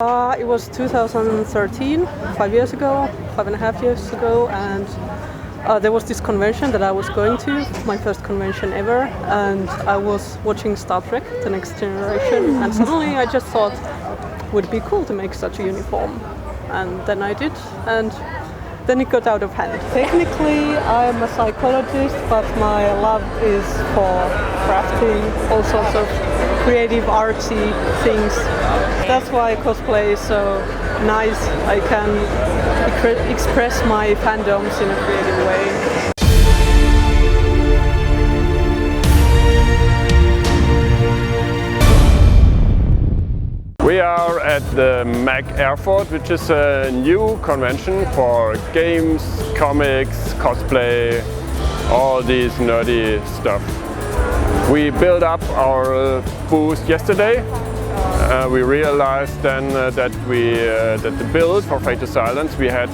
It was 2013, 5.5 years ago, and there was this convention that I was going to, my first convention ever, and I was watching Star Trek, The Next Generation, and suddenly I just thought it would be cool to make such a uniform. And then I did, and then it got out of hand. Technically, I'm a psychologist, but my love is for crafting, all sorts of creative, artsy things. That's why cosplay is so nice. I can express my fandoms in a creative way. We are at the MAG Erfurt, which is a new convention for games, comics, cosplay, all these nerdy stuff. We built up our booth yesterday. We realized then that the build for Fate to Silence we had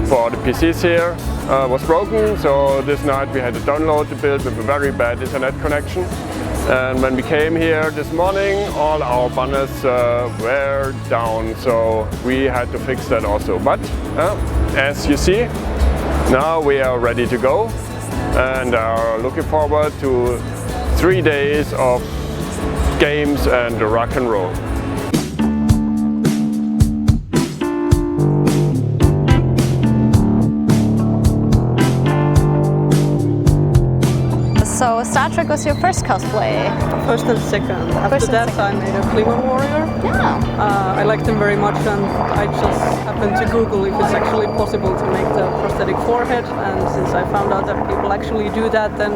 for the PCs here was broken. So this night we had to download the build with a very bad internet connection. And when we came here this morning, all our banners were down, so we had to fix that also. But as you see, now we are ready to go and are looking forward to 3 days of games and rock and roll. So Star Trek was your first cosplay? First and second. After that I made a Klingon warrior. Yeah. I liked them very much, and I just happened to Google if it's actually possible to make the prosthetic forehead, and since I found out that people actually do that, then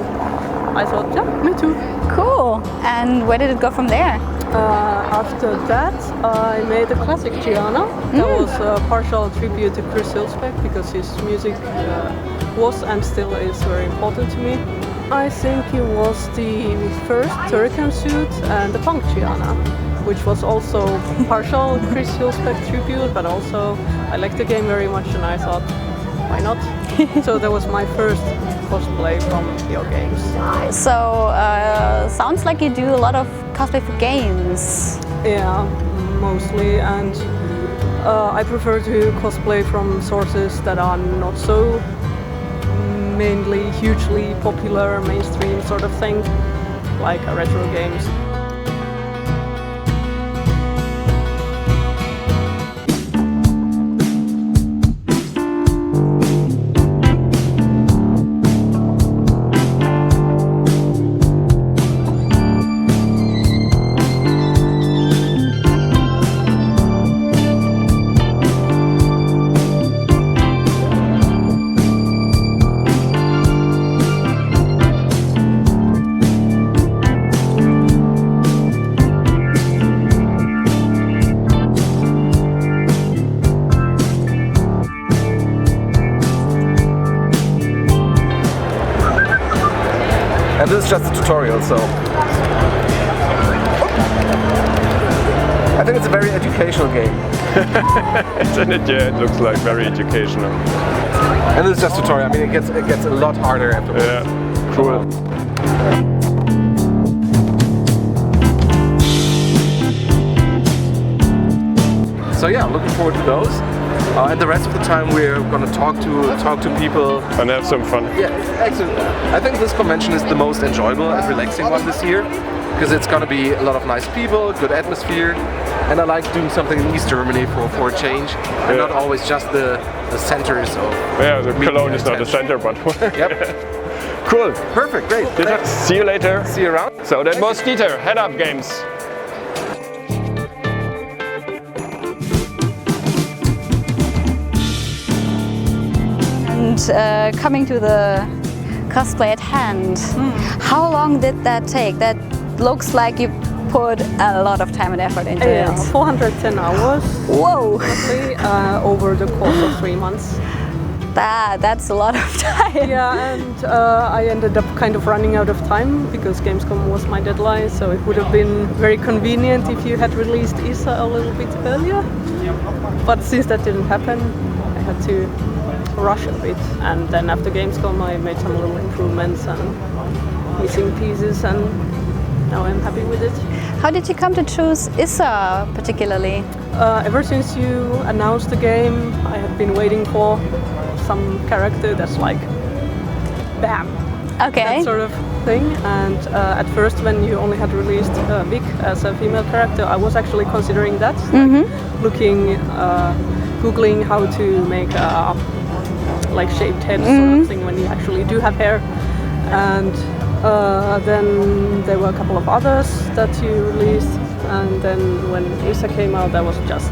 I thought, yeah, me too. Cool. And where did it go from there? After that, I made a classic Gianna. That was a partial tribute to Chris Hillspec because his music was and still is very important to me. I think it was the first Turrican suit and the punk Gianna, which was also partial Chris Hillspec tribute, but also I liked the game very much and I thought, why not? So that was my first cosplay from your games. So, sounds like you do a lot of cosplay for games. Yeah, mostly, and I prefer to cosplay from sources that are not so mainly hugely popular, mainstream sort of thing, like retro games. And this is just a tutorial, so I think it's a very educational game. Isn't it? Yeah, it looks like very educational. And this is just a tutorial. I mean, it gets a lot harder afterwards. Yeah, cool. So yeah, I'm looking forward to those. And the rest of the time we're going to talk to people and have some fun. Yeah, excellent. I think this convention is the most enjoyable and relaxing one this year because it's going to be a lot of nice people, good atmosphere, and I like doing something in East Germany for a change, and not always just the centers of. Yeah, the Cologne is not the center, but. Yep. Cool. Perfect. Great. See you later. See you around. So that was Dieter, Head Up Games. And coming to the cosplay at hand, how long did that take? That looks like you put a lot of time and effort into it. 410 hours. Whoa! Roughly, over the course of 3 months. That's a lot of time. Yeah, and I ended up kind of running out of time because Gamescom was my deadline, so it would have been very convenient if you had released ISA a little bit earlier. But since that didn't happen, I had to rush a bit, and then after Gamescom I made some little improvements and missing pieces, and now I'm happy with it. How did you come to choose Issa particularly? Ever since you announced the game, I have been waiting for some character that's like, bam, Okay. that sort of thing. And at first, when you only had released Vic as a female character, I was actually considering that, like, looking, googling how to make a like shaved head sort of thing when you actually do have hair. And then there were a couple of others that you released, and then when Issa came out, that was just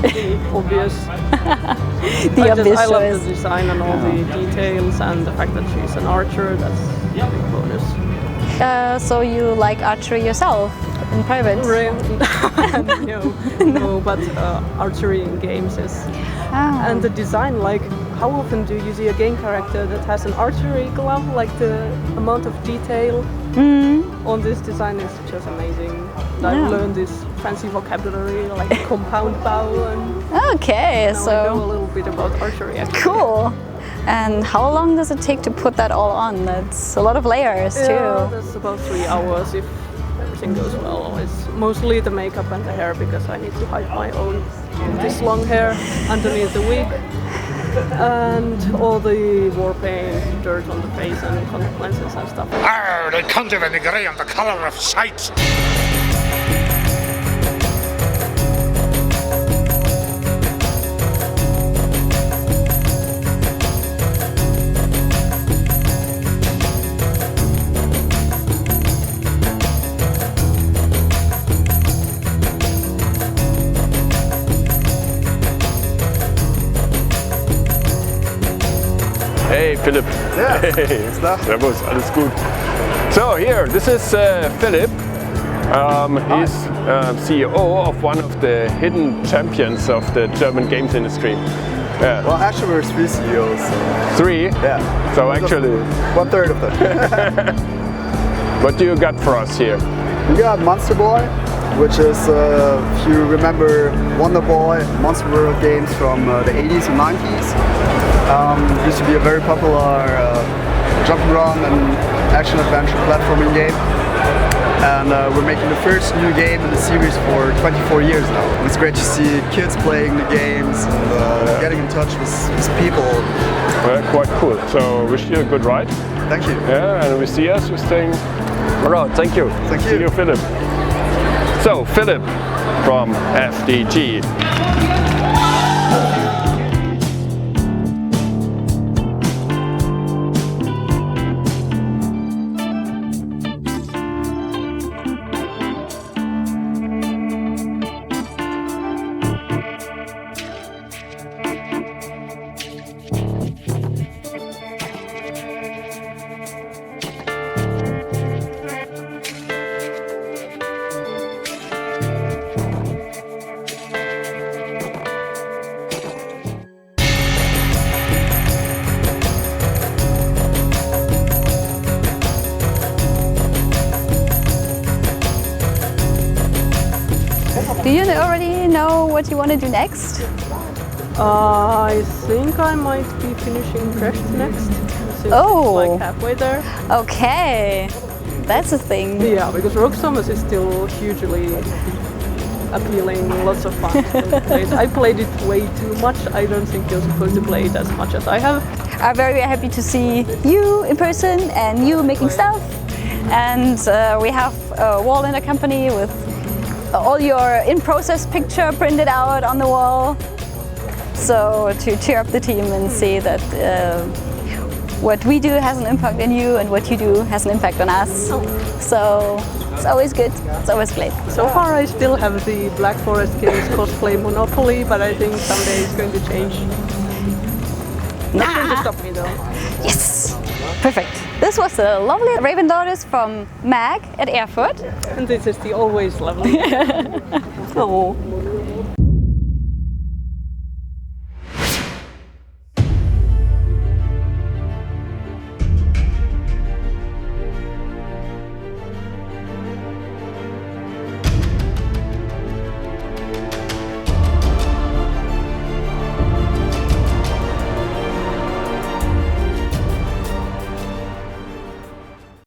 the obvious. I love the design and all the details, and the fact that she's an archer, that's a big bonus. So you like archery yourself in private? No, but archery in games is. And the design, like, how often do you see a game character that has an archery glove? Like, the amount of detail on this design is just amazing. I've learned this fancy vocabulary like compound bow, and Okay, now so I know a little bit about archery actually. cool. And how long does it take to put that all on? That's a lot of layers Yeah, too. that's about 3 hours if everything goes well. It's mostly the makeup and the hair because I need to hide my own this long hair underneath the wig, and all the war paint, dirt on the face and contact lenses and stuff. Arr, they can't even agree on the color of sight. Hey Philipp. Ja, Hey. Servus, alles gut. So here, this is Philipp. He's CEO of one of the hidden champions of the German games industry. Yeah. Well, actually, we're 3 CEOs. So, 3? yeah. So actually, 1/3 of them. what do you got for us here? We got Monster Boy, which is, if you remember Wonder Boy, Monster World games from the 80s and 90s. Used to be a very popular jump-and-run and action-adventure platforming game. And we're making the first new game in the series for 24 years now. It's great to see kids playing the games and getting in touch with people. Quite cool. So wish you a good ride. Thank you. Yeah, and we see us. We're staying around. Thank you. Thank you. See you, Philipp. So Philipp from FDG. Do you already know what you want to do next? I think I might be finishing Crest next. Since Oh. it's like halfway there. Okay, that's a thing. Yeah, because Rogue Thomas is still hugely appealing, lots of fun. to play it. I played it way too much. I don't think you're supposed to play it as much as I have. I'm very happy to see you in person and you making stuff. And we have a wall in the company with all your in-process picture printed out on the wall. So to cheer up the team and see that what we do has an impact on you and what you do has an impact on us. So it's always good, it's always great. So far I still have the Black Forest Games cosplay monopoly, but I think someday it's going to change. Not going to stop me though. Yes, perfect. This was the lovely Raven Daughters from Mag at Erfurt. And this is the always lovely. Oh.